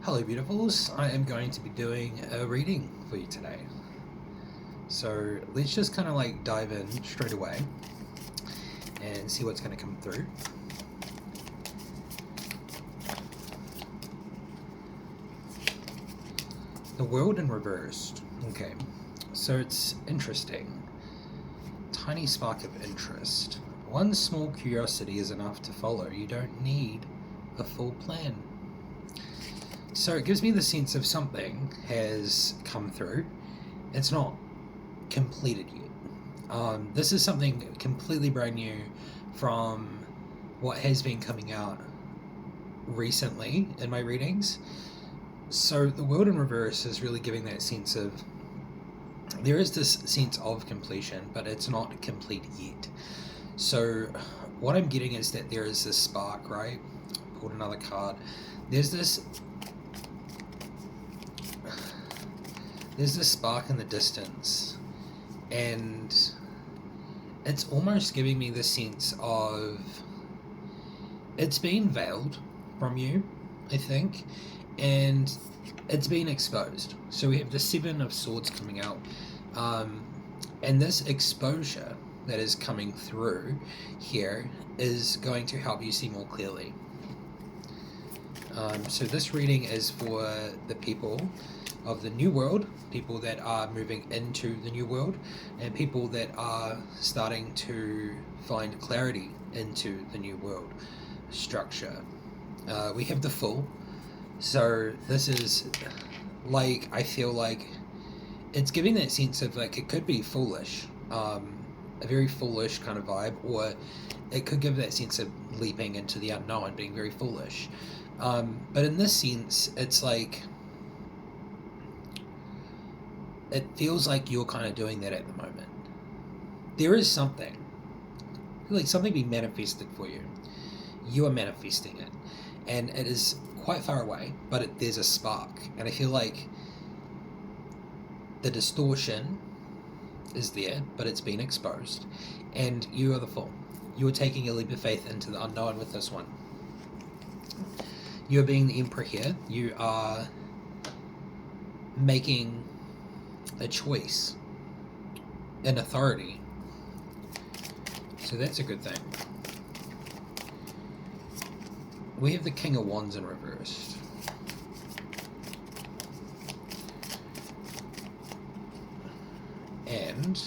Hello, beautifuls. I am going to be doing a reading for you today. So let's just kind of like dive in straight away and see what's going to come through. The world in reversed. Okay, so it's interesting. Tiny spark of interest. One small curiosity is enough to follow. You don't need a full plan. So it gives me the sense of something has come through. It's not completed yet. This is something completely brand new from what has been coming out recently in my readings. So the world in reverse is really giving that sense of there is this sense of completion, but it's not complete yet. So what I'm getting is that there is this spark, right? Pulled another card. There's this spark in the distance, and it's almost giving me the sense of it's been veiled from you, I think, and it's been exposed. So we have the Seven of Swords coming out, and this exposure that is coming through here is going to help you see more clearly. So this reading is for the people of the new world, people that are moving into the new world, and people that are starting to find clarity into the new world structure. We have the Fool. So this is like, I feel like it's giving that sense of like it could be foolish, a very foolish kind of vibe, or it could give that sense of leaping into the unknown, being very foolish. But in this sense, it's like it feels like you're kind of doing that at the moment. There is something, like something being manifested for you. You are manifesting it, and it is quite far away, but there's a spark, and I feel like the distortion is there, but it's been exposed, and you are the Fool. You are taking a leap of faith into the unknown with this one. You are being the Emperor here. You are making a choice, an authority. So that's a good thing. We have the King of Wands in reverse. And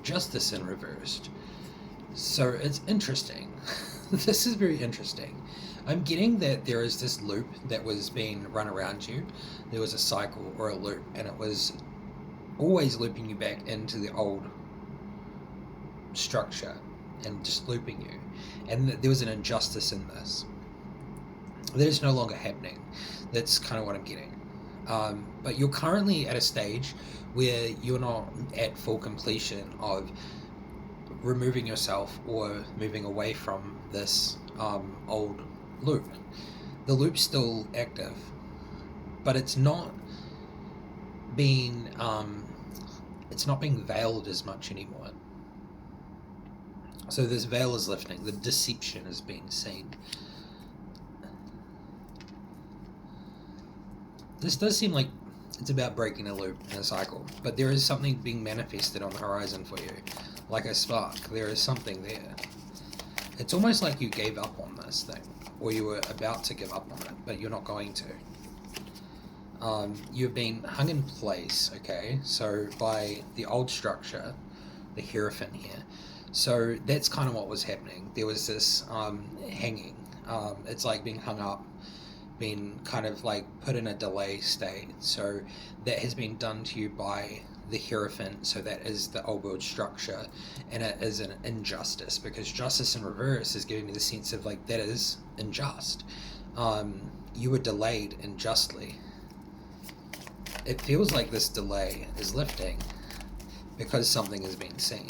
Justice in reversed. So it's interesting. This is very interesting. I'm getting that there is this loop that was being run around you. There was a cycle or a loop, and it was always looping you back into the old structure and just looping you. And there was an injustice in this. That is no longer happening. That's kind of what I'm getting. But you're currently at a stage where you're not at full completion of removing yourself or moving away from this old loop. The loop's still active, but it's not being veiled as much anymore. So this veil is lifting. The deception is being seen. This does seem like it's about breaking a loop in a cycle, but there is something being manifested on the horizon for you, like a spark. There is something there. It's almost like you gave up on this thing, or you were about to give up on it, but you're not going to. You've been hung in place, okay, so by the old structure, the Hierophant here. So that's kind of what was happening. There was this hanging. It's like being hung up, been kind of like put in a delay state. So that has been done to you by the Hierophant. So that is the old world structure, and it is an injustice, because justice in reverse is giving me the sense of like that is unjust. You were delayed unjustly. It feels like this delay is lifting because something is being seen.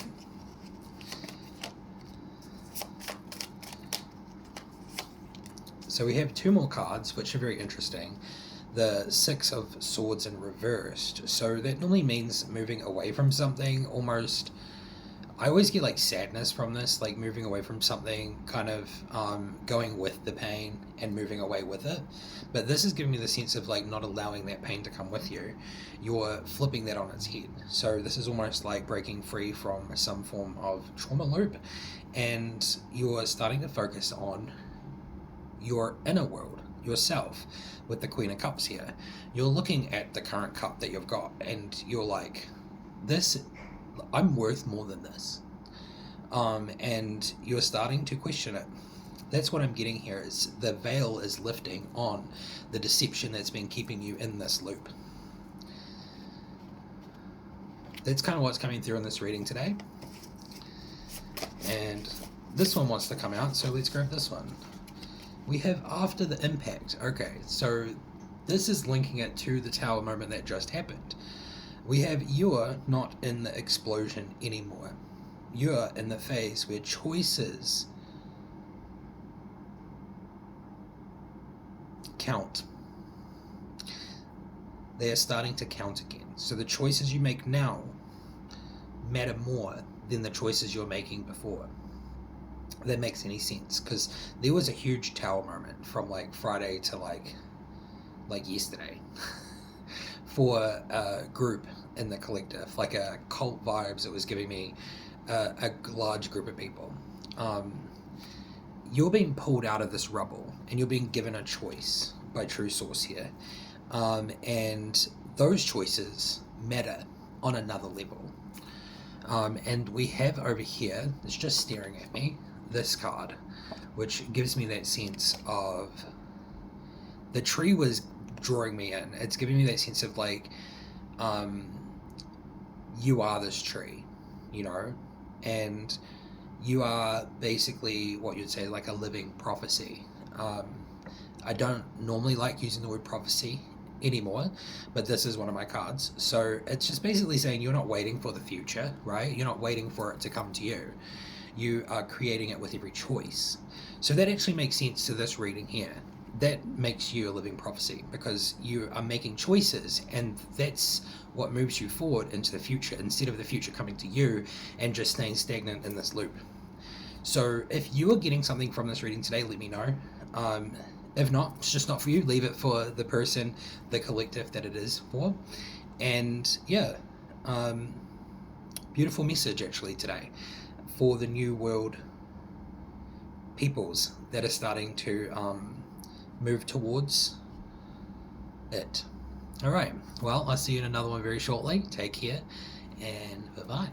So we have two more cards, which are very interesting. The Six of Swords in reversed. So that normally means moving away from something, almost I always get like sadness from this, like moving away from something, kind of going with the pain and moving away with it. But this is giving me the sense of like not allowing that pain to come with you. You're flipping that on its head. So this is almost like breaking free from some form of trauma loop, and you're starting to focus on your inner world, yourself, with the Queen of Cups here. You're looking at the current cup that you've got, and you're like, this, I'm worth more than this. And you're starting to question it. That's what I'm getting here, is the veil is lifting on the deception that's been keeping you in this loop. That's kind of what's coming through in this reading today. And this one wants to come out, so let's grab this one. We have after the impact. Okay, so this is linking it to the Tower moment that just happened. We have you're not in the explosion anymore. You're in the phase where choices count. They are starting to count again. So the choices you make now matter more than the choices you're making before. If that makes any sense, because there was a huge Tower moment from like Friday to like yesterday for a group in the collective, like a cult vibes. It was giving me a large group of people. You're being pulled out of this rubble and you're being given a choice by True Source here, and those choices matter on another level. And we have over here, it's just staring at me, this card, which gives me that sense of the tree was drawing me in. It's giving me that sense of like, you are this tree, you know, and you are basically what you'd say like a living prophecy. I don't normally like using the word prophecy anymore, but this is one of my cards. So it's just basically saying you're not waiting for the future, right? You're not waiting for it to come to you. You are creating it with every choice. So that actually makes sense to this reading here. That makes you a living prophecy because you are making choices, and that's what moves you forward into the future instead of the future coming to you and just staying stagnant in this loop. So if you are getting something from this reading today, let me know. If not, it's just not for you. Leave it for the person, the collective that it is for. And yeah, beautiful message actually today for the new world peoples that are starting to move towards it. All right, well, I'll see you in another one very shortly. Take care and bye-bye.